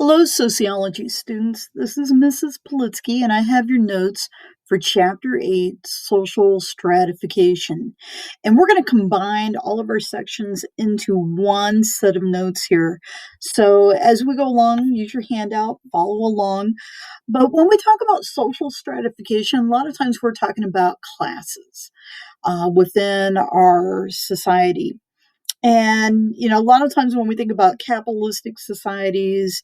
Hello, sociology students. This is Mrs. Politsky, and I have your notes for Chapter 8 Social Stratification. And we're going to combine all of our sections into one set of notes here. So, as we go along, use your handout, follow along. But when we talk about social stratification, a lot of times we're talking about classes within our society. And, a lot of times when we think about capitalistic societies,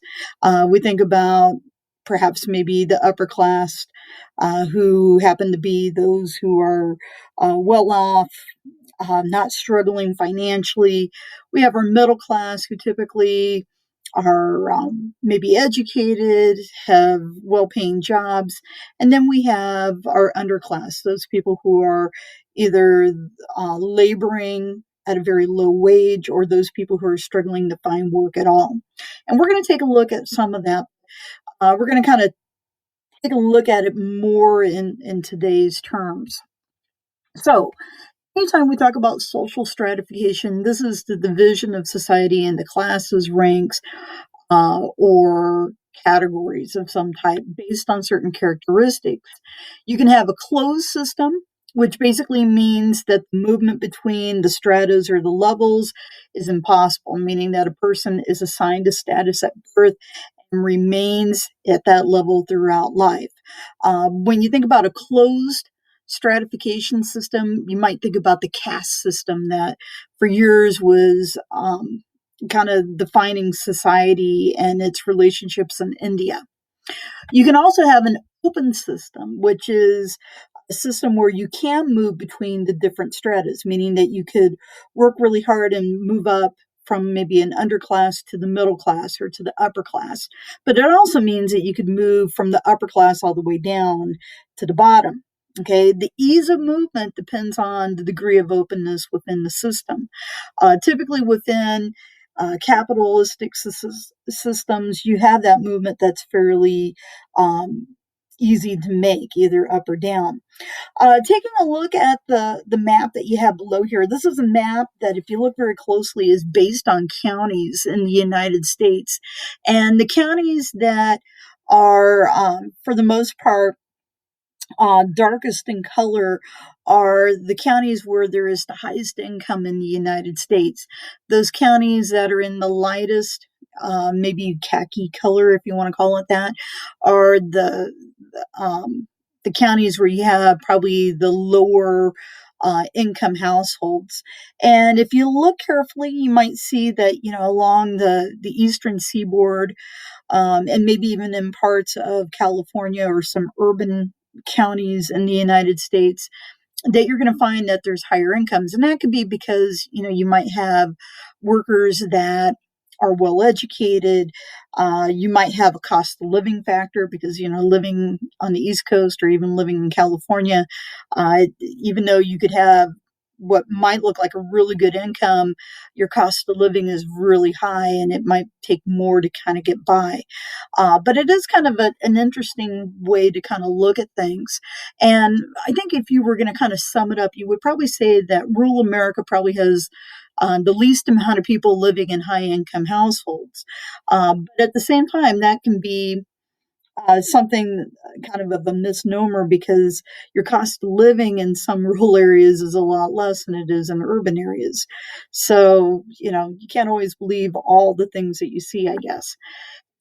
we think about perhaps maybe the upper class who happen to be those who are well off, not struggling financially. We have our middle class who typically are maybe educated, have well paying jobs. And then we have our underclass, those people who are either laboring at a very low wage or those people who are struggling to find work at all. And we're going to take a look at some of that. We're going to kind of take a look at it more in today's terms. So, anytime we talk about social stratification, this is the division of society into classes, ranks, or categories of some type based on certain characteristics. You can have a closed system, which basically means that the movement between the stratas or the levels is impossible, meaning that a person is assigned a status at birth and remains at that level throughout life. When you think about a closed stratification system, you might think about the caste system that for years was kind of defining society and its relationships in India. You can also have an open system, which is a system where you can move between the different stratas, meaning that you could work really hard and move up from maybe an underclass to the middle class or to the upper class. But it also means that you could move from the upper class all the way down to the bottom. Okay, the ease of movement depends on the degree of openness within the system. Typically, within capitalistic systems, you have that movement that's fairly easy to make, either up or down. Taking a look at the map that you have below here, this is a map that, if you look very closely, is based on counties in the United States. And the counties that are, for the most part, darkest in color are the counties where there is the highest income in the United States. Those counties that are in the lightest, maybe khaki color, if you want to call it that, are the counties where you have probably the lower income households. And if you look carefully, you might see that, along the eastern seaboard, and maybe even in parts of California or some urban counties in the United States, that you're going to find that there's higher incomes. And that could be because, you might have workers that are well educated. You might have a cost of living factor because, living on the East Coast or even living in California, even though you could have what might look like a really good income, your cost of living is really high and it might take more to kind of get by. But it is kind of an interesting way to kind of look at things. And I think if you were going to kind of sum it up, you would probably say that rural America probably has the least amount of people living in high income households. But at the same time, that can be something kind of a misnomer because your cost of living in some rural areas is a lot less than it is in urban areas. So, you can't always believe all the things that you see, I guess.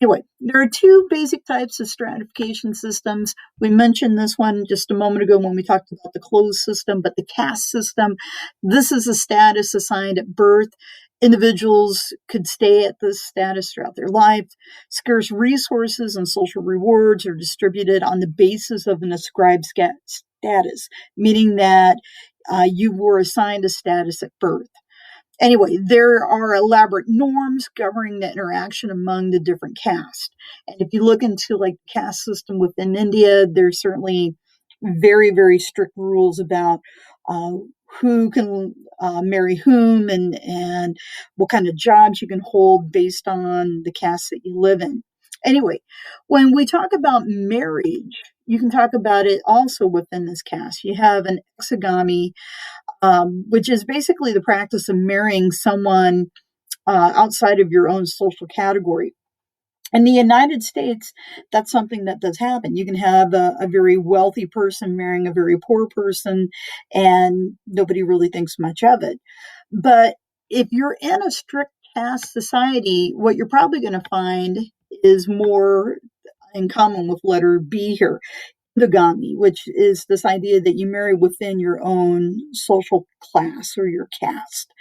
Anyway, there are two basic types of stratification systems. We mentioned this one just a moment ago when we talked about the closed system, but the caste system, this is a status assigned at birth. Individuals could stay at this status throughout their life. Scarce resources and social rewards are distributed on the basis of an ascribed status, meaning that you were assigned a status at birth. Anyway, there are elaborate norms governing the interaction among the different castes. And if you look into like the caste system within India, there's certainly very, very strict rules about who can marry whom and what kind of jobs you can hold based on the caste that you live in. Anyway, when we talk about marriage, you can talk about it also within this caste. You have an exogamy, which is basically the practice of marrying someone outside of your own social category. In the United States, that's something that does happen. You can have a very wealthy person marrying a very poor person, and nobody really thinks much of it. But if you're in a strict caste society, what you're probably going to find is more in common with letter B here, endogamy, which is this idea that you marry within your own social class or your caste.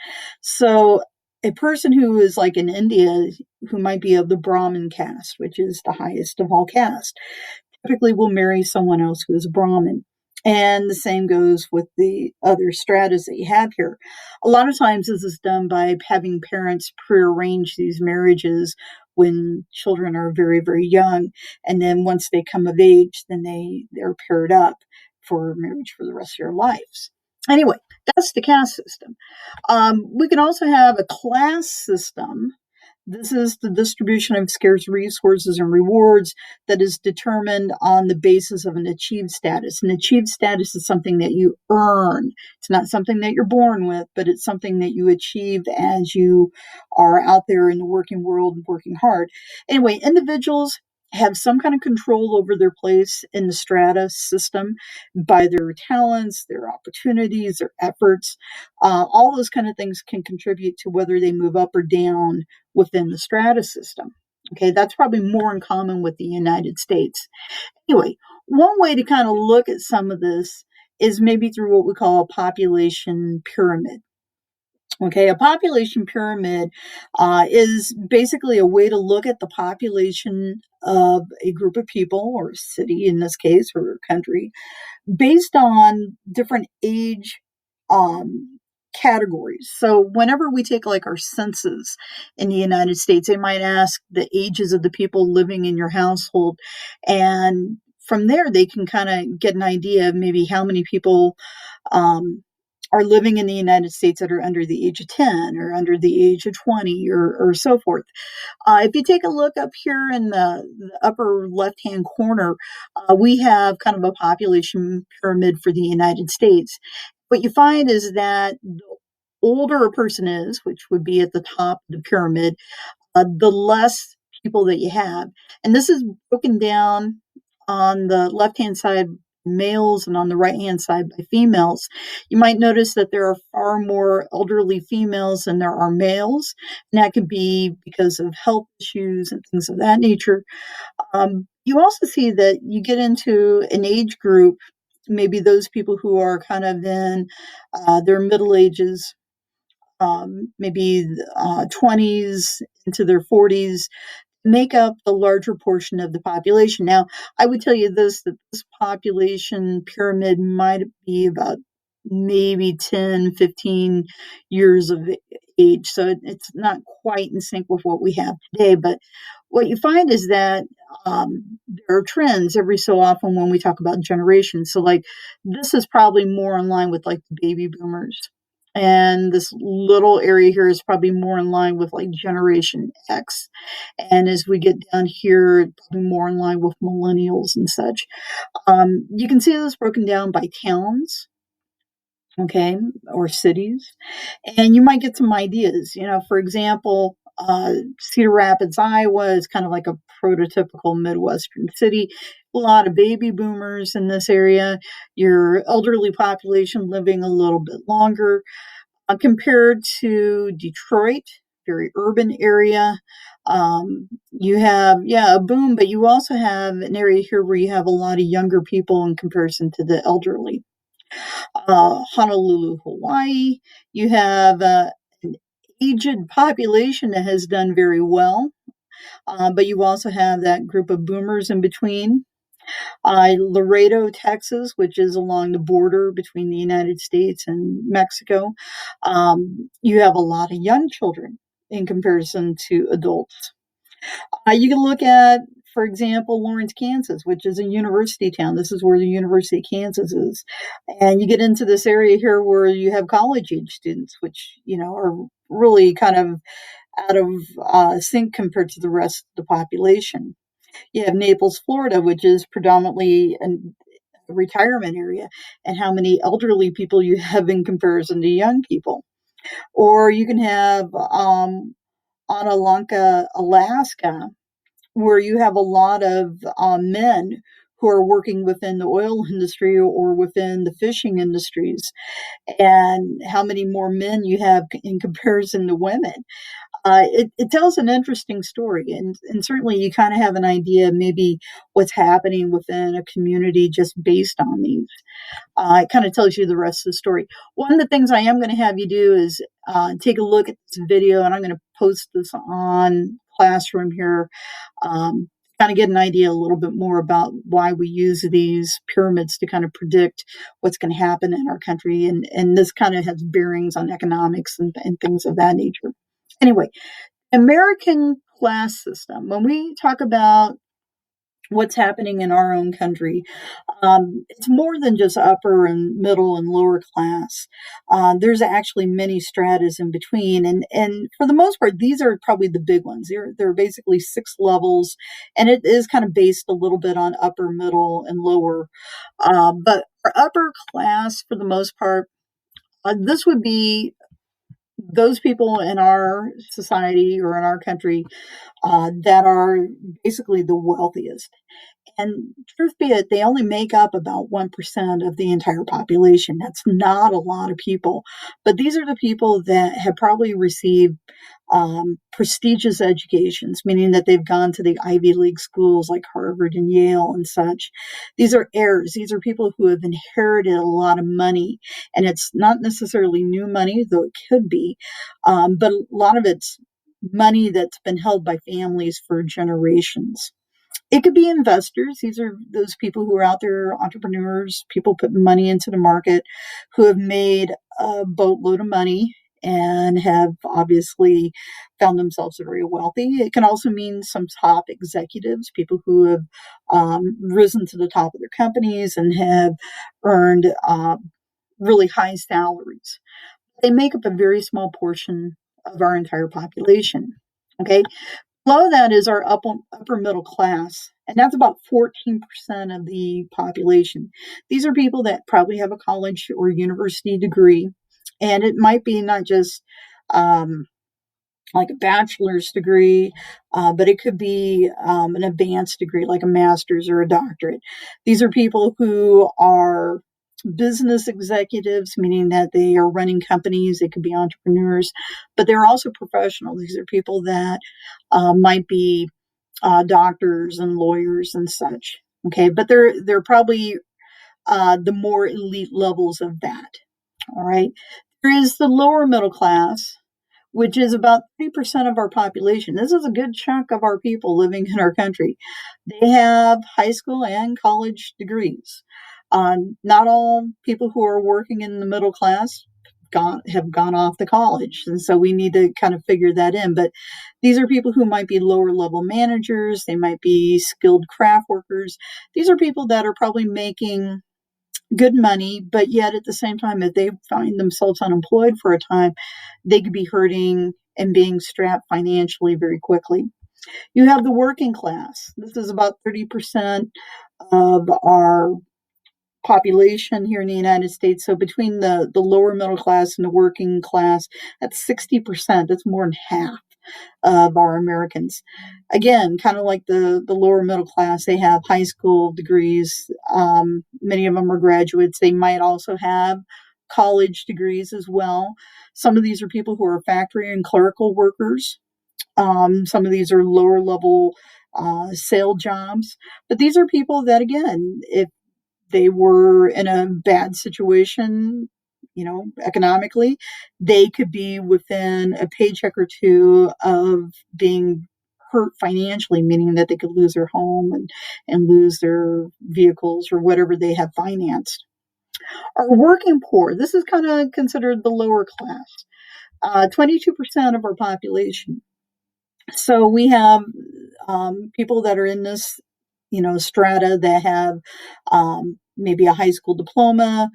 So a person who is like in India, who might be of the Brahmin caste, which is the highest of all castes, typically will marry someone else who is a Brahmin. And the same goes with the other stratas that you have here. A lot of times, this is done by having parents prearrange these marriages when children are very, very young. And then once they come of age, then they're paired up for marriage for the rest of their lives. Anyway, that's the caste system. We can also have a class system. This is the distribution of scarce resources and rewards that is determined on the basis of an achieved status. An achieved status is something that you earn. It's not something that you're born with, but it's something that you achieve as you are out there in the working world working hard. Anyway, individuals have some kind of control over their place in the strata system by their talents, their opportunities, their efforts. All those kind of things can contribute to whether they move up or down within the strata system. Okay, that's probably more in common with the United States. Anyway, one way to kind of look at some of this is maybe through what we call a population pyramid. Okay, a population pyramid is basically a way to look at the population of a group of people, or a city in this case, or a country, based on different age categories. So whenever we take like our census in the United States, they might ask the ages of the people living in your household, and from there they can kind of get an idea of maybe how many people um, are living in the United States that are under the age of 10 or under the age of 20 or so forth. If you take a look up here in the upper left-hand corner, we have kind of a population pyramid for the United States. What you find is that the older a person is, which would be at the top of the pyramid, the less people that you have. And this is broken down on the left-hand side males and on the right-hand side by females. You might notice that there are far more elderly females than there are males, and that could be because of health issues and things of that nature. You also see that you get into an age group, maybe those people who are kind of in their middle ages, maybe 20s into their 40s, make up the larger portion of the population. Now, I would tell you this, that this population pyramid might be about maybe 10, 15 years of age. So it's not quite in sync with what we have today. But what you find is that there are trends every so often when we talk about generations. So, like, this is probably more in line with like the baby boomers. And this little area here is probably more in line with like Generation X. And as we get down here, it's probably more in line with millennials and such. You can see this broken down by towns, okay, or cities, and you might get some ideas. For example, Cedar Rapids, Iowa is kind of like a prototypical Midwestern city. A lot of baby boomers in this area, your elderly population living a little bit longer compared to Detroit, very urban area. You have, yeah, a boom, but you also have an area here where you have a lot of younger people in comparison to the elderly. Honolulu, Hawaii, you have an aged population that has done very well, but you also have that group of boomers in between. Laredo, Texas, which is along the border between the United States and Mexico, you have a lot of young children in comparison to adults. You can look at, for example, Lawrence, Kansas, which is a university town. This is where the University of Kansas is. And you get into this area here where you have college age students, which, are really kind of out of sync compared to the rest of the population. You have Naples, Florida, which is predominantly a retirement area, and how many elderly people you have in comparison to young people. Or you can have Onalaska, Alaska, where you have a lot of men who are working within the oil industry or within the fishing industries, and how many more men you have in comparison to women. It tells an interesting story, and certainly you kind of have an idea maybe what's happening within a community just based on these. It kind of tells you the rest of the story. One of the things I am going to have you do is take a look at this video, and I'm going to post this on Classroom here. Kind of get an idea a little bit more about why we use these pyramids to kind of predict what's going to happen in our country. And this kind of has bearings on economics and things of that nature. Anyway, American class system, when we talk about what's happening in our own country, it's more than just upper and middle and lower class. There's actually many stratas in between, and for the most part, these are probably the big ones. They're basically 6 levels, and it is kind of based a little bit on upper, middle, and lower. But for upper class, for the most part, this would be those people in our society or in our country that are basically the wealthiest. And truth be it, they only make up about 1% of the entire population. That's not a lot of people. But these are the people that have probably received prestigious educations, meaning that they've gone to the Ivy League schools like Harvard and Yale and such. These are heirs. These are people who have inherited a lot of money. And it's not necessarily new money, though it could be, but a lot of it's money that's been held by families for generations. It could be investors. These are those people who are out there, entrepreneurs, people putting money into the market who have made a boatload of money and have obviously found themselves very wealthy. It can also mean some top executives, people who have risen to the top of their companies and have earned really high salaries. They make up a very small portion of our entire population. Okay, below that is our upper middle class, and that's about 14% of the population. These are people that probably have a college or university degree, and it might be not just um, like a bachelor's degree, but it could be an advanced degree like a master's or a doctorate. These are people who are business executives, meaning that they are running companies. They could be entrepreneurs, but they're also professionals. These are people that might be doctors and lawyers and such. Okay, but they're probably the more elite levels of that. All right, there is the lower middle class, which is about 3% of our population. This is a good chunk of our people living in our country. They have high school and college degrees. Not all people who are working in the middle class have gone off to college. And so we need to kind of figure that in. But these are people who might be lower level managers. They might be skilled craft workers. These are people that are probably making good money, but yet at the same time, if they find themselves unemployed for a time, they could be hurting and being strapped financially very quickly. You have the working class. This is about 30% of our population here in the United States. So between the lower middle class and the working class, that's 60%. That's more than half of our Americans. Again, kind of like the lower middle class, they have high school degrees. Many of them are graduates. They might also have college degrees as well. Some of these are people who are factory and clerical workers. Some of these are lower level sale jobs. But these are people that, again, if they were in a bad situation, economically, they could be within a paycheck or two of being hurt financially, meaning that they could lose their home and lose their vehicles or whatever they have financed. Our working poor, this is kind of considered the lower class, 22% of our population. So we have people that are in this, strata that have maybe a high school diploma,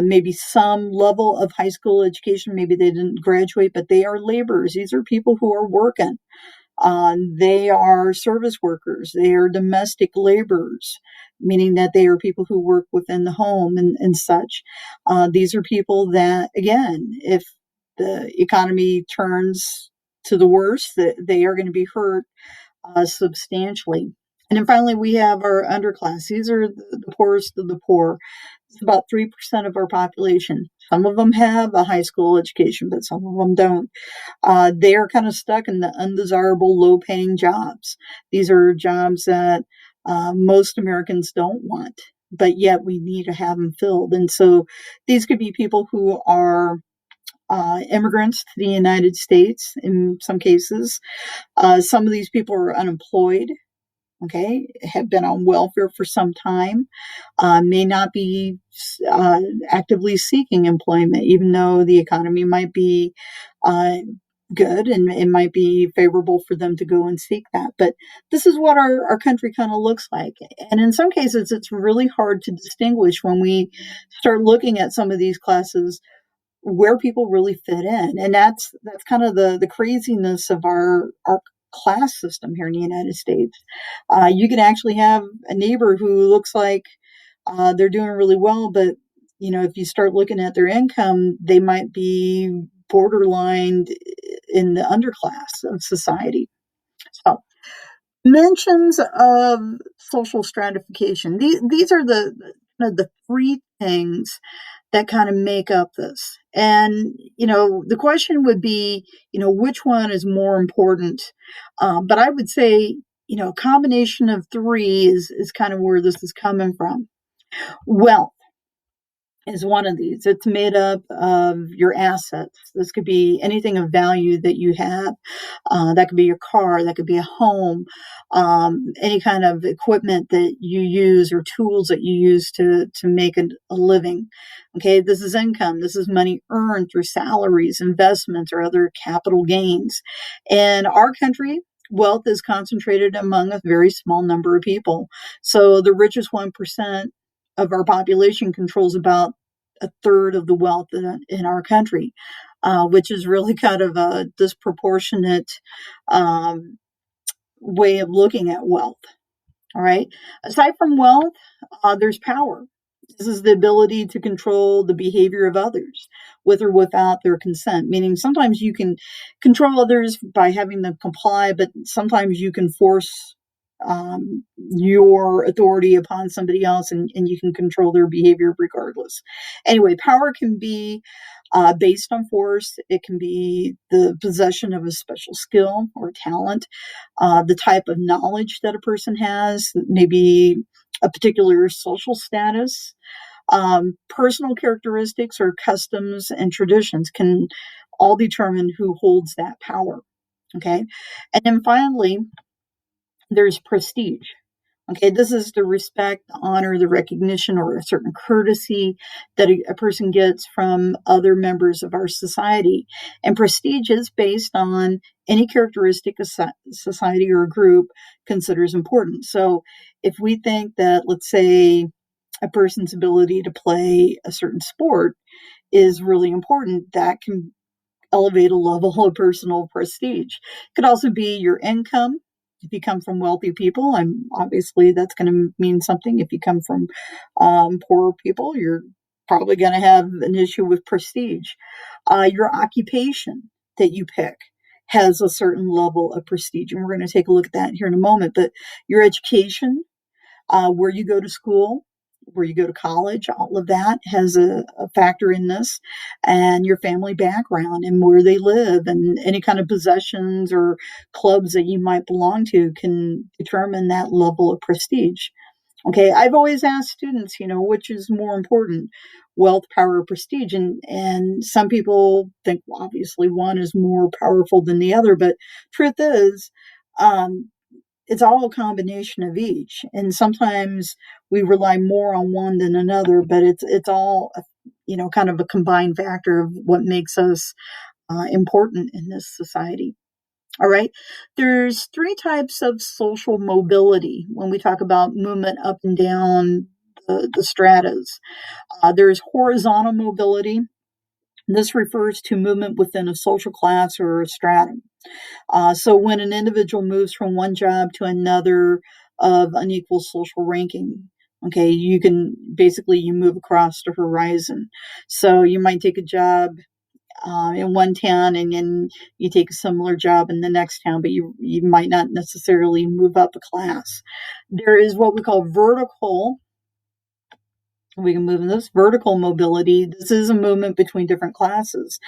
maybe some level of high school education. Maybe they didn't graduate, but they are laborers. These are people who are working. They are service workers. They are domestic laborers, meaning that they are people who work within the home and such. These are people that, again, if the economy turns to the worst, that they are going to be hurt substantially. And then finally, we have our underclass. These are the poorest of the poor. It's about 3% of our population. Some of them have a high school education, but some of them don't. They are kind of stuck in the undesirable, low paying jobs. These are jobs that most Americans don't want, but yet we need to have them filled. And so these could be people who are immigrants to the United States in some cases. Some of these people are unemployed, okay, have been on welfare for some time, may not be actively seeking employment, even though the economy might be uh, good and it might be favorable for them to go and seek that. But this is what our country kind of looks like. And in some cases, it's really hard to distinguish when we start looking at some of these classes where people really fit in. And that's kind of the craziness of our class system here in the United States. You can actually have a neighbor who looks like they're doing really well, but if you start looking at their income, they might be borderline in the underclass of society. So mentions of social stratification. These are the three things that kind of make up this. And, the question would be, which one is more important? But I would say, a combination of three is kind of where this is coming from. Wealth is one of these. It's made up of your assets. This could be anything of value that you have. That could be your car, that could be a home, any kind of equipment that you use or tools that you use to make a living. Okay, this is income. This is money earned through salaries, investments, or other capital gains. In our country, wealth is concentrated among a very small number of people. So the richest 1% of our population controls about a third of the wealth in our country, which is really kind of a disproportionate um, way of looking at wealth. All right. Aside from wealth, there's power. This is the ability to control the behavior of others with or without their consent, meaning sometimes you can control others by having them comply, but sometimes you can force your authority upon somebody else and you can control their behavior regardless. Anyway, power can be based on force, it can be the possession of a special skill or talent, the type of knowledge that a person has, maybe a particular social status, personal characteristics or customs and traditions can all determine who holds that power. Okay. And then finally, there's prestige. Okay, this is the respect, the honor, the recognition, or a certain courtesy that a person gets from other members of our society. And prestige is based on any characteristic a society or a group considers important. So if we think that, let's say, a person's ability to play a certain sport is really important, that can elevate a level of personal prestige. It could also be your income. If you come from wealthy people, obviously that's going to mean something. If you come from poorer people, you're probably going to have an issue with prestige. Your occupation that you pick has a certain level of prestige, and we're going to take a look at that here in a moment. But your education, where you go to school, where you go to college, all of that has a factor in this, and your family background and where they live and any kind of possessions or clubs that you might belong to can determine that level of prestige. Okay, I've always asked students, which is more important, wealth, power, or prestige? And some people think, well, obviously one is more powerful than the other, but truth is, um, it's all a combination of each, and sometimes we rely more on one than another, but it's all kind of a combined factor of what makes us important in this society. All right, there's three types of social mobility when we talk about movement up and down the stratas. There's horizontal mobility. This refers to movement within a social class or a stratum. So when an individual moves from one job to another of unequal social ranking, okay, you can basically you move across the horizon. So you might take a job in one town, and then you take a similar job in the next town, but you might not necessarily move up a class. There is what we call vertical. We can move in this vertical mobility. This is a movement between different classes.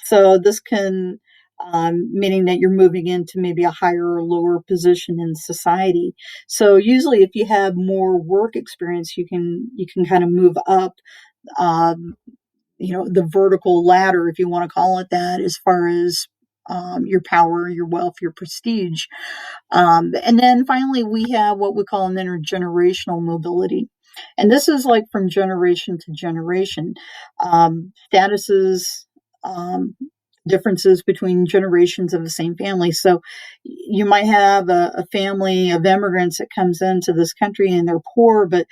So this can, meaning that you're moving into maybe a higher or lower position in society. So usually, if you have more work experience, you can kind of move up. Um, the vertical ladder, if you want to call it that, as far as your power, your wealth, your prestige. And then finally, we have what we call an intergenerational mobility. And this is like from generation to generation. Statuses, um, differences between generations of the same family. So you might have a family of immigrants that comes into this country and they're poor, but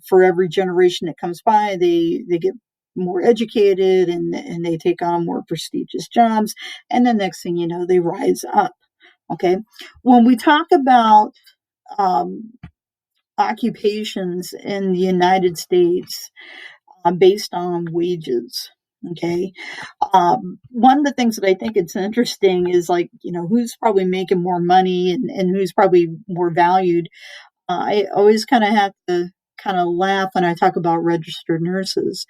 for every generation that comes by, they get more educated and they take on more prestigious jobs. And the next thing you know, they rise up. Okay. When we talk about um, occupations in the United States based on wages, okay, one of the things that I think it's interesting is like, who's probably making more money and who's probably more valued. I always kind of have to kind of laugh when I talk about registered nurses.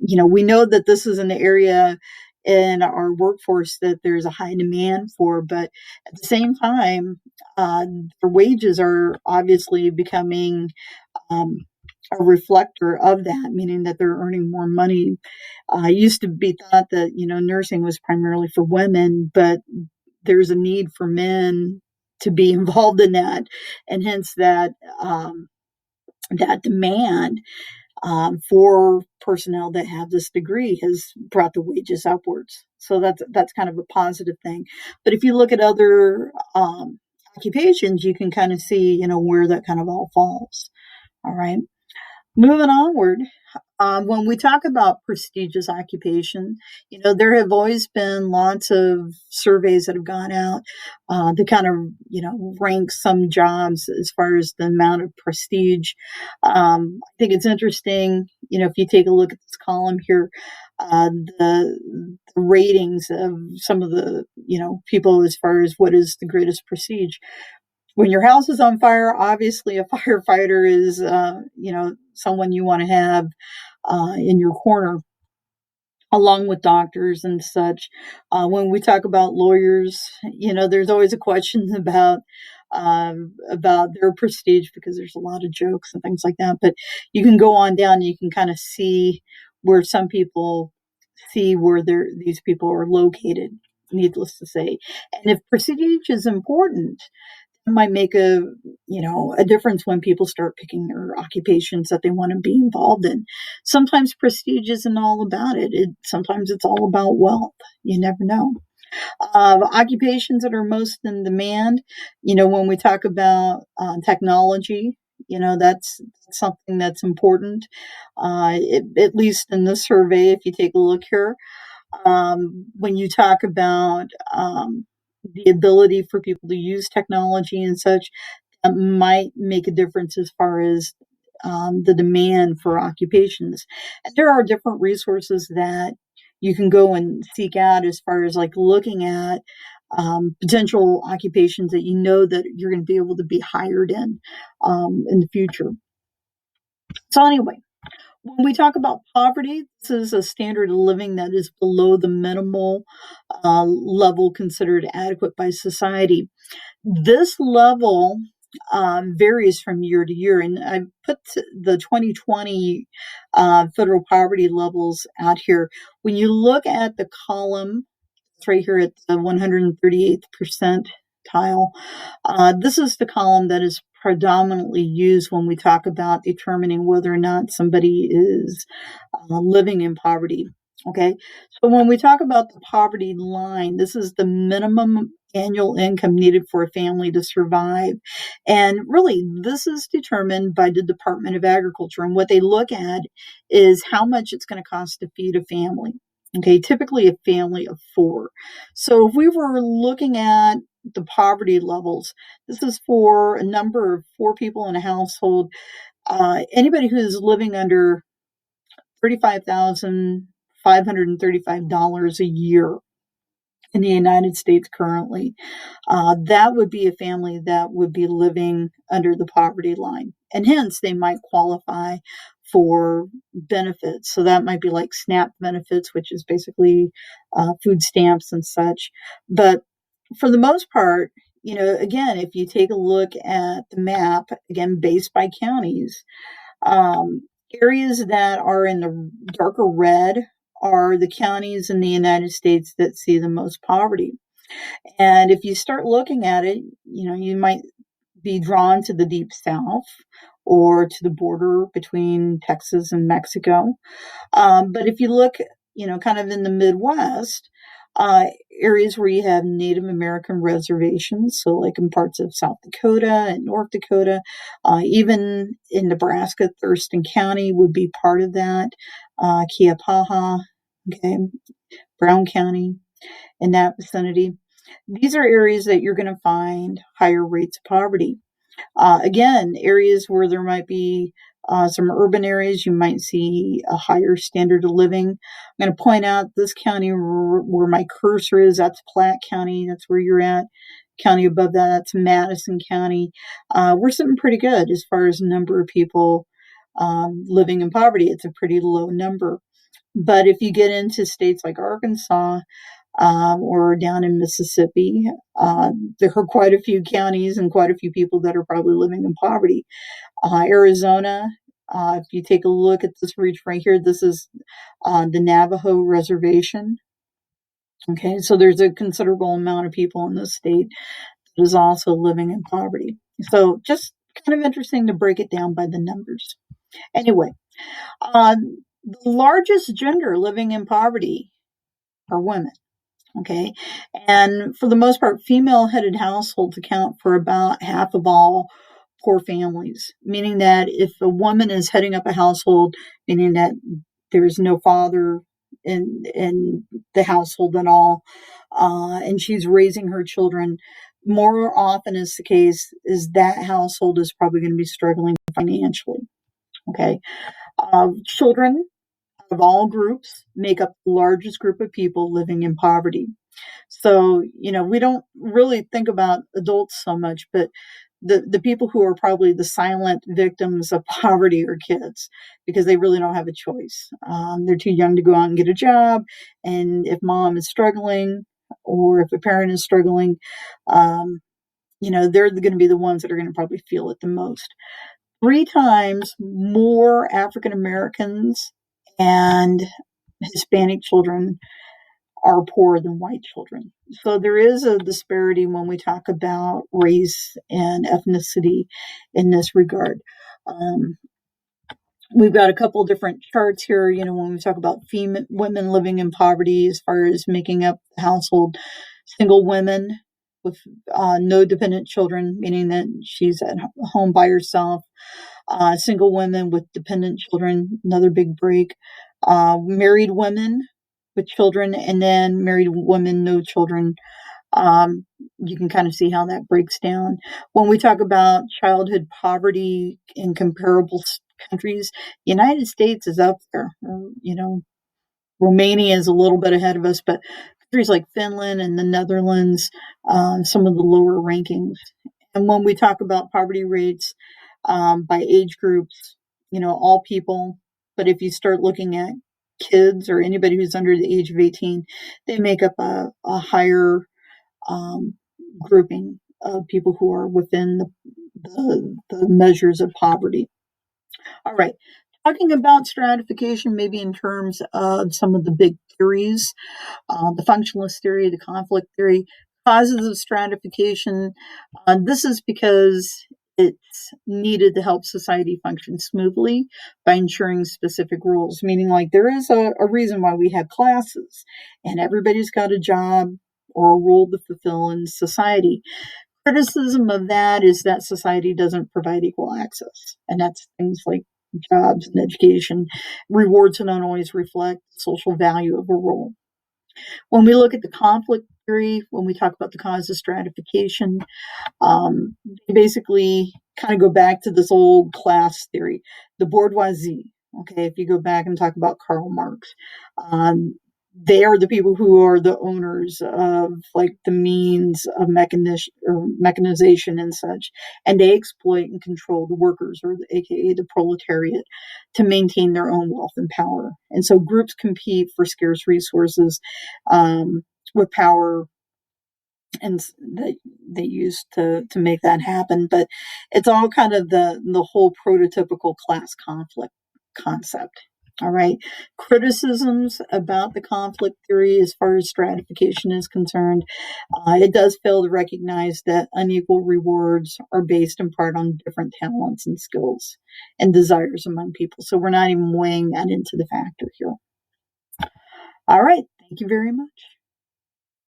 We know that this is an area in our workforce that there's a high demand for, but at the same time, their wages are obviously becoming um, a reflector of that, meaning that they're earning more money. It used to be thought that, nursing was primarily for women, but there's a need for men to be involved in that, and hence that demand for personnel that have this degree has brought the wages upwards. So that's kind of a positive thing. But if you look at other occupations, you can kind of see, where that kind of all falls. All right. Moving onward, when we talk about prestigious occupation, there have always been lots of surveys that have gone out to kind of, rank some jobs as far as the amount of prestige. I think it's interesting, if you take a look at this column here, the ratings of some of the, people as far as what is the greatest prestige. When your house is on fire, obviously a firefighter is, someone you want to have in your corner, along with doctors and such. When we talk about lawyers, there's always a question about their prestige because there's a lot of jokes and things like that. But you can go on down, and you can kind of see where some people see where these people are located. Needless to say, and if prestige is important, might make a difference when people start picking their occupations that they want to be involved in. Sometimes prestige isn't all about it. Sometimes it's all about wealth. You never know. Occupations that are most in demand, when we talk about technology, that's something that's important. At least in this survey, if you take a look here, when you talk about the ability for people to use technology and such, that might make a difference as far as the demand for occupations. And there are different resources that you can go and seek out as far as like looking at potential occupations that that you're going to be able to be hired in the future. So anyway, when we talk about poverty, this is a standard of living that is below the minimal level considered adequate by society. This level varies from year to year, and I put the 2020 federal poverty levels out here. When you look at the column, it's right here at the 138th percentile. This is the column that is predominantly used when we talk about determining whether or not somebody is living in poverty. Okay, so when we talk about the poverty line, this is the minimum annual income needed for a family to survive. And really, this is determined by the Department of Agriculture. And what they look at is how much it's going to cost to feed a family. Okay, typically a family of four. So if we were looking at the poverty levels, this is for a number of four people in a household. Anybody who's living under 35,000 $535 a year in the United States currently. That would be a family that would be living under the poverty line, and hence they might qualify for benefits. So that might be like SNAP benefits, which is basically food stamps and such. But for the most part, again, if you take a look at the map, again, based by counties, um, areas that are in the darker red are the counties in the United States that see the most poverty. And if you start looking at it, you might be drawn to the deep south or to the border between Texas and Mexico. But if you look, kind of in the Midwest, uh, areas where you have Native American reservations, so like in parts of South Dakota and North Dakota, even in Nebraska, Thurston County would be part of that, Kiapaha, okay, Brown County, in that vicinity. These are areas that you're going to find higher rates of poverty. Again, areas where there might be some urban areas, you might see a higher standard of living. I'm going to point out this county where my cursor is, that's Platte County. That's where you're at. County above that, that's Madison County. We're sitting pretty good as far as number of people living in poverty. It's a pretty low number. But if you get into states like Arkansas, or down in Mississippi, there are quite a few counties and quite a few people that are probably living in poverty. Arizona, if you take a look at this region right here, this is the Navajo Reservation. Okay, so there's a considerable amount of people in this state that is also living in poverty. So just kind of interesting to break it down by the numbers. Anyway, the largest gender living in poverty are women. Okay. And for the most part, female headed households account for about half of all poor families, meaning that if a woman is heading up a household, meaning that there's no father in the household at all, and she's raising her children, more often is the case is that household is probably going to be struggling financially. Okay. Children of all groups make up the largest group of people living in poverty. So, we don't really think about adults so much, but the people who are probably the silent victims of poverty are kids because they really don't have a choice. They're too young to go out and get a job. And if mom is struggling or if a parent is struggling, they're going to be the ones that are going to probably feel it the most. 3 times more African Americans and Hispanic children are poorer than white children. So there is a disparity when we talk about race and ethnicity in this regard. Um, we've got a couple different charts here, when we talk about women living in poverty as far as making up the household. Single women with no dependent children, meaning that she's at home by herself. Single women with dependent children, another big break. Married women with children, and then married women, no children. Um, you can kind of see how that breaks down. When we talk about childhood poverty in comparable countries, the United States is up there. Romania is a little bit ahead of us, but countries like Finland and the Netherlands, some of the lower rankings. And when we talk about poverty rates by age groups, all people, but if you start looking at kids or anybody who's under the age of 18, they make up a higher um, grouping of people who are within the measures of poverty. All right. Talking about stratification, maybe in terms of some of the big theories, the functionalist theory, the conflict theory, causes of stratification. This is because it's needed to help society function smoothly by ensuring specific rules, meaning like there is a reason why we have classes and everybody's got a job or a role to fulfill in society. Criticism of that is that society doesn't provide equal access, and that's things like jobs and education. Rewards don't always reflect the social value of a role. When we look at the conflict theory, when we talk about the cause of stratification, they basically kind of go back to this old class theory, the bourgeoisie. Okay, if you go back and talk about Karl Marx, um, they are the people who are the owners of like the means of mechanization and such, and they exploit and control the workers, or AKA the proletariat, to maintain their own wealth and power. And so groups compete for scarce resources um, with power and that they use to make that happen. But it's all kind of the whole prototypical class conflict concept. All right. Criticisms about the conflict theory as far as stratification is concerned, it does fail to recognize that unequal rewards are based in part on different talents and skills and desires among people. So we're not even weighing that into the factor here. All right. Thank you very much.